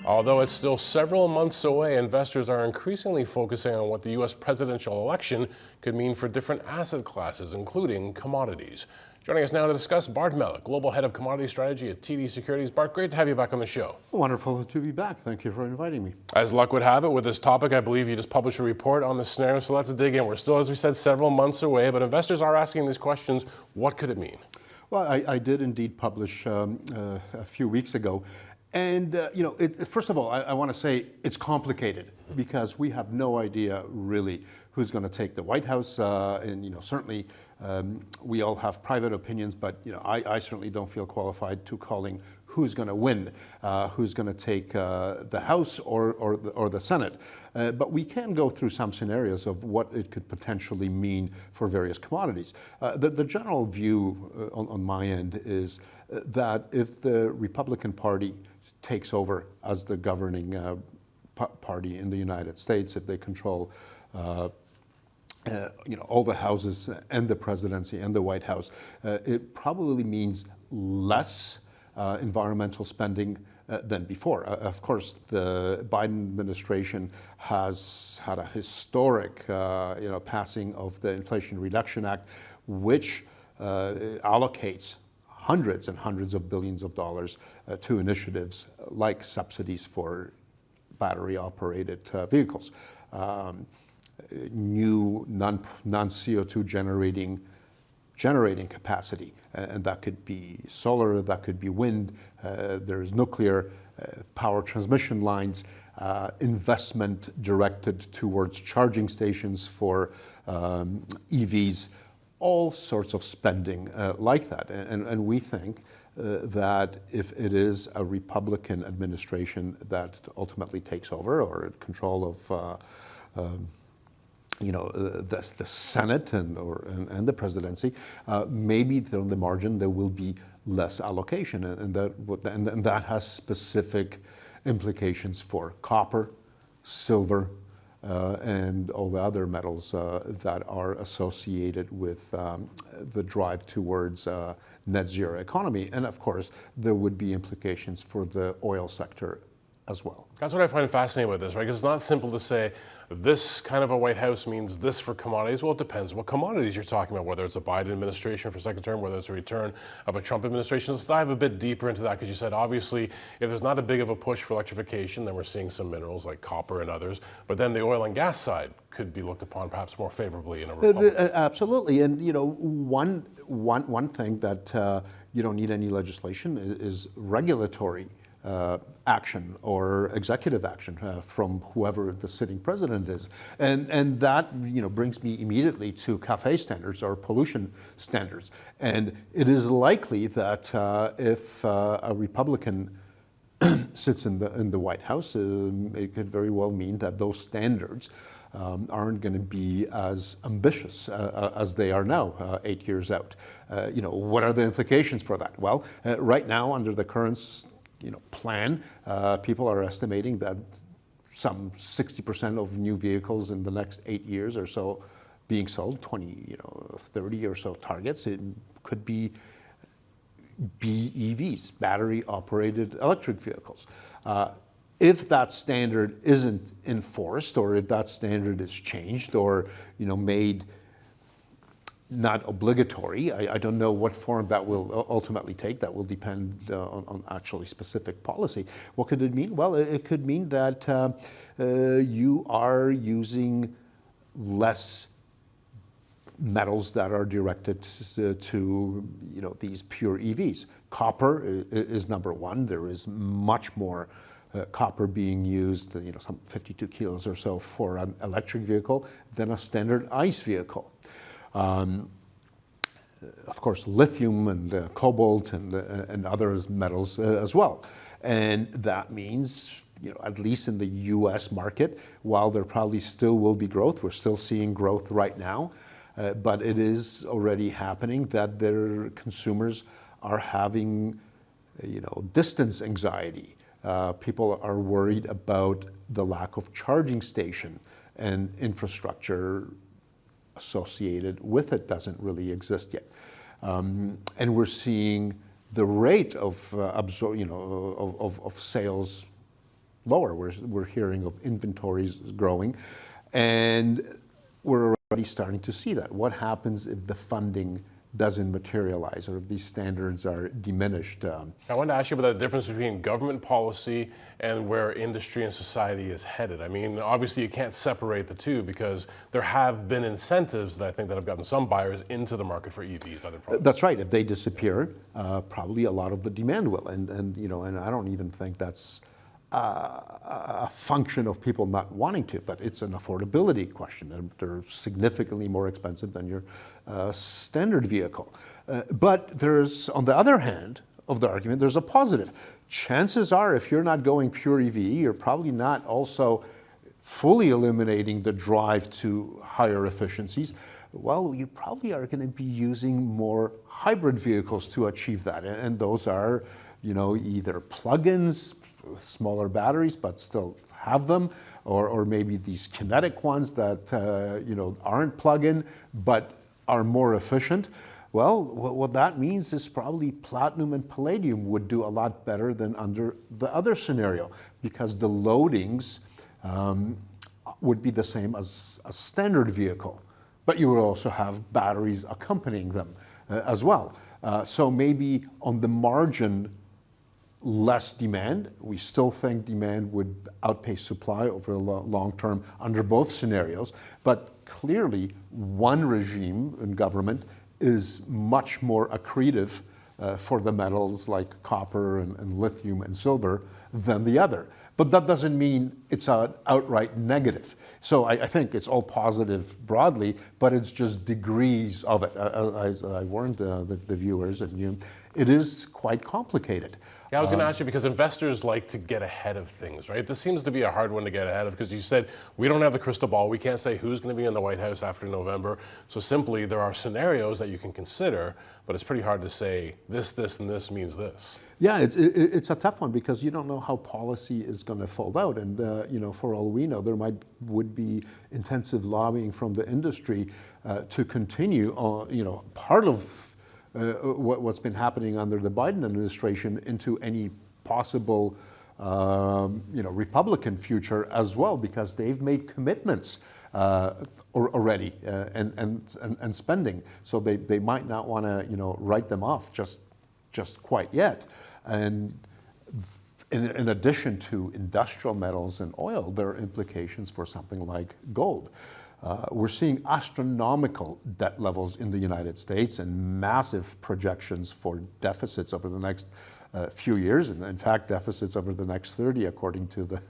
Although it's still several months away, investors are increasingly focusing on what the U.S. presidential election could mean for different asset classes, including commodities. Joining us now to discuss, Bart Melek, Global Head of Commodity Strategy at TD Securities. Bart, great to have you back on the show. Wonderful to be back. Thank you for inviting me. As luck would have it, with this topic, I believe you just published a report on the scenario, so let's dig in. We're still, as we said, several months away, but investors are asking these questions. What could it mean? Well, I did indeed publish a few weeks ago. And, first of all, I want to say it's complicated because we have no idea really who's going to take the White House. Certainly we all have private opinions, but, I certainly don't feel qualified to calling who's going to win, who's going to take the House or the Senate. But we can go through some scenarios of what it could potentially mean for various commodities. The general view on my end is that if the Republican Party takes over as the governing party in the United States, if they control all the houses and the presidency and the White House, it probably means less environmental spending than before. Of course, the Biden administration has had a historic passing of the Inflation Reduction Act, which allocates hundreds and hundreds of billions of dollars to initiatives like subsidies for battery-operated vehicles, new non-CO2 generating capacity, and that could be solar, that could be wind. There's nuclear power transmission lines, investment directed towards charging stations for EVs. All sorts of spending like that. And we think that if it is a Republican administration that ultimately takes over or control of the Senate and the presidency, maybe on the margin there will be less allocation, and that has specific implications for copper, silver, and all the other metals that are associated with the drive towards net zero economy. And of course, there would be implications for the oil sector as well. That's what I find fascinating with this, right? Because it's not simple to say this kind of a White House means this for commodities. Well, it depends what commodities you're talking about, whether it's a Biden administration for second term, whether it's a return of a Trump administration. Let's dive a bit deeper into that, because you said obviously if there's not a big of a push for electrification, then we're seeing some minerals like copper and others. But then the oil and gas side could be looked upon perhaps more favorably in a republic. Absolutely. And one thing that you don't need any legislation is regulatory action or executive action from whoever the sitting president is. And that brings me immediately to CAFE standards or pollution standards. And it is likely that if a Republican sits in the White House, it could very well mean that those standards aren't going to be as ambitious as they are now, 8 years out. What are the implications for that? Well, right now under the current plan, people are estimating that some 60% of new vehicles in the next 8 years or so being sold, 30 or so targets, it could be BEVs, battery-operated electric vehicles. If that standard isn't enforced, or if that standard is changed or made not obligatory, I don't know what form that will ultimately take. That will depend on actually specific policy. What could it mean? Well, it could mean that you are using less metals that are directed to these pure EVs. Copper is number one. There is much more copper being used, some 52 kilos or so for an electric vehicle than a standard ICE vehicle. Of course, lithium and cobalt and other metals as well. And that means, at least in the US market, while there probably still will be growth, we're still seeing growth right now, but it is already happening that their consumers are having, distance anxiety. People are worried about the lack of charging station and infrastructure associated with it doesn't really exist yet. And we're seeing the rate of sales lower. We're hearing of inventories growing, and we're already starting to see that. What happens if the funding doesn't materialize or if these standards are diminished? I wanted to ask you about the difference between government policy and where industry and society is headed. I mean, obviously you can't separate the two because there have been incentives that I think that have gotten some buyers into the market for EVs. That's right. If they disappear, probably a lot of the demand will. And I don't even think that's a function of people not wanting to, but it's an affordability question. They're significantly more expensive than your standard vehicle. But there's, on the other hand of the argument, there's a positive. Chances are, if you're not going pure EV, you're probably not also fully eliminating the drive to higher efficiencies. Well, you probably are going to be using more hybrid vehicles to achieve that. And those are, either plug-ins, smaller batteries, but still have them, or maybe these kinetic ones that aren't plug-in but are more efficient. Well, what that means is probably platinum and palladium would do a lot better than under the other scenario, because the loadings would be the same as a standard vehicle, but you would also have batteries accompanying them as well. So maybe on the margin, less demand. We still think demand would outpace supply over the long term under both scenarios. But clearly, one regime in government is much more accretive for the metals like copper and lithium and silver than the other. But that doesn't mean it's an outright negative. So I think it's all positive broadly, but it's just degrees of it. As I warned the viewers and you, it is quite complicated. Yeah, I was going to ask you, because investors like to get ahead of things, right? This seems to be a hard one to get ahead of, because you said we don't have the crystal ball. We can't say who's going to be in the White House after November. So simply, there are scenarios that you can consider, but it's pretty hard to say this, and this means this. Yeah, it's a tough one because you don't know how policy is going to fold out. And, for all we know, there would be intensive lobbying from the industry to continue, part of what's been happening under the Biden administration into any possible, Republican future as well, because they've made commitments already and spending. So they might not want to, write them off just quite yet. And in addition to industrial metals and oil, there are implications for something like gold. We're seeing astronomical debt levels in the United States and massive projections for deficits over the next few years, and in fact deficits over the next 30 according to the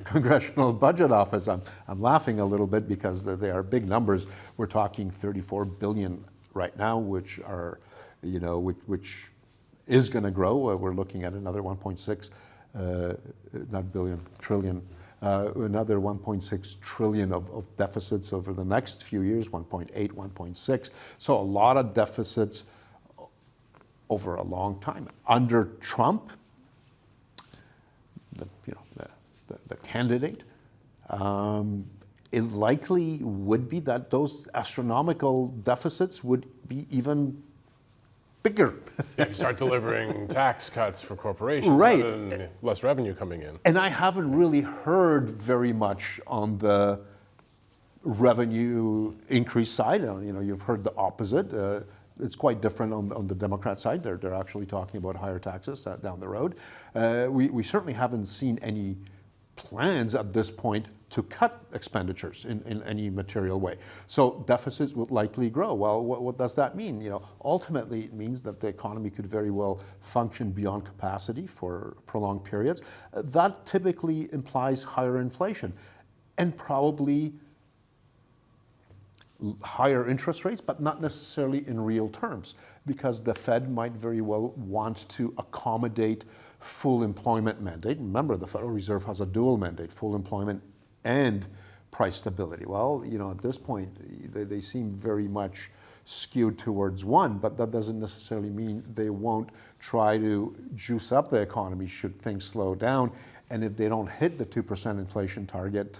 Congressional Budget Office. I'm laughing a little bit because they are big numbers. We're talking 34 billion right now, which are, which is going to grow. We're looking at another 1.6, not billion, trillion. Another 1.6 trillion of deficits over the next few years, 1.8, 1.6. So a lot of deficits over a long time. Under Trump, the candidate, it likely would be that those astronomical deficits would be even bigger. If you start delivering tax cuts for corporations, right, and less revenue coming in. And I haven't really heard very much on the revenue increase side. You've heard the opposite. It's quite different on the Democrat side. They're actually talking about higher taxes down the road. We certainly haven't seen any plans at this point to cut expenditures in any material way. So deficits would likely grow. Well, what does that mean? Ultimately it means that the economy could very well function beyond capacity for prolonged periods. That typically implies higher inflation and probably higher interest rates, but not necessarily in real terms, because the Fed might very well want to accommodate full employment mandate. Remember, the Federal Reserve has a dual mandate, full employment and price stability. Well, at this point, they seem very much skewed towards one, but that doesn't necessarily mean they won't try to juice up the economy should things slow down. And if they don't hit the 2% inflation target,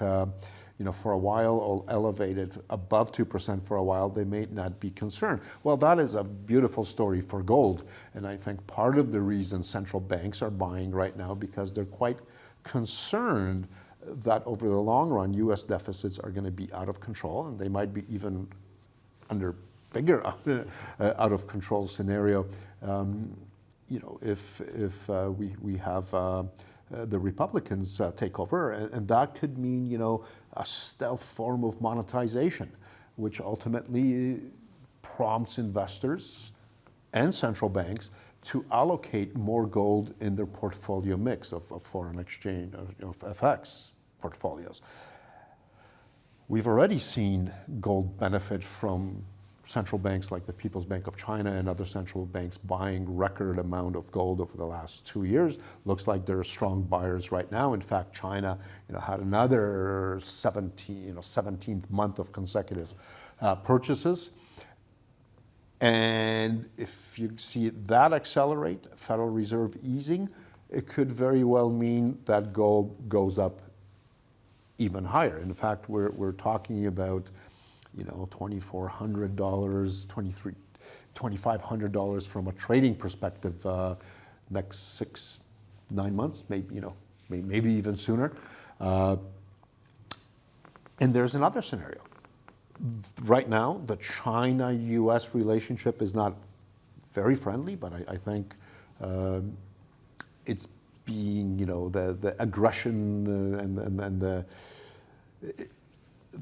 for a while, or elevate it above 2% for a while, they may not be concerned. Well, that is a beautiful story for gold. And I think part of the reason central banks are buying right now, because they're quite concerned that over the long run, U.S. deficits are going to be out of control, and they might be even under bigger out of control scenario. If we have the Republicans take over, and that could mean a stealth form of monetization, which ultimately prompts investors and central banks to allocate more gold in their portfolio mix of foreign exchange, of FX portfolios. We've already seen gold benefit from central banks like the People's Bank of China and other central banks buying record amount of gold over the last 2 years. Looks like they're strong buyers right now. In fact, China had another 17th month of consecutive purchases. And if you see that accelerate, Federal Reserve easing, it could very well mean that gold goes up even higher. In fact, we're talking about $2,400, $2,500 from a trading perspective next 6-9 months, maybe even sooner. And there's another scenario. Right now, the China-U.S. relationship is not very friendly, but I think it's being, the aggression and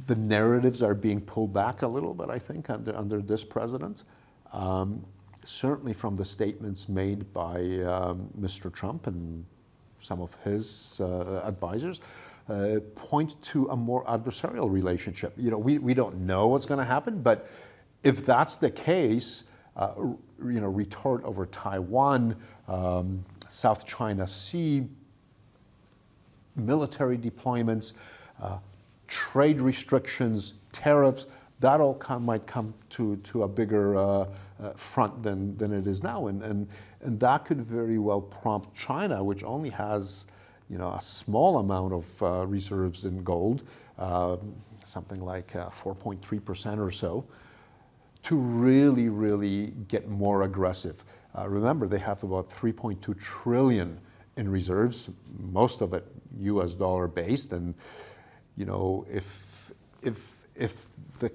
the narratives are being pulled back a little bit, I think, under this president. Certainly from the statements made by Mr. Trump and some of his advisors, point to a more adversarial relationship. We don't know what's going to happen, but if that's the case, retort over Taiwan, South China Sea, military deployments, trade restrictions, tariffs, that all might come to a bigger front than it is now. And that could very well prompt China, which only has a small amount of reserves in gold, something like 4.3% or so, to really, really get more aggressive. Remember, they have about 3.2 trillion in reserves, most of it US dollar based, and if the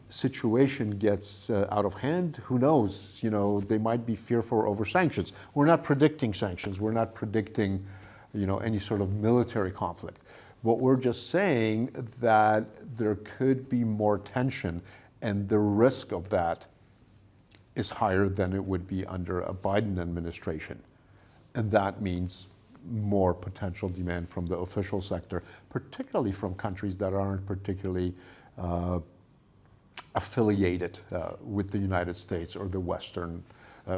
situation gets out of hand, who knows? They might be fearful over sanctions. We're not predicting sanctions. We're not predicting, any sort of military conflict. But we're just saying that there could be more tension, and the risk of that is higher than it would be under a Biden administration. And that means more potential demand from the official sector, particularly from countries that aren't particularly affiliated with the United States or the Western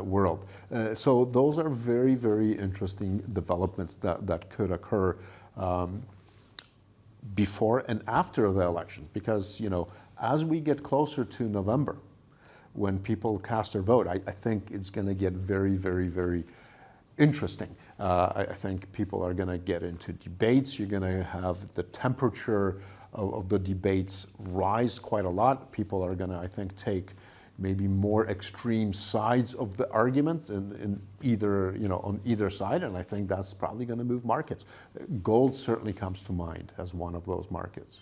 world. So those are very, very interesting developments that could occur before and after the election, because as we get closer to November, when people cast their vote, I think it's going to get very, very, very interesting. I think people are going to get into debates. You're going to have the temperature of the debates rise quite a lot. People are going to, I think, take maybe more extreme sides of the argument in either, on either side, and I think that's probably going to move markets. Gold certainly comes to mind as one of those markets.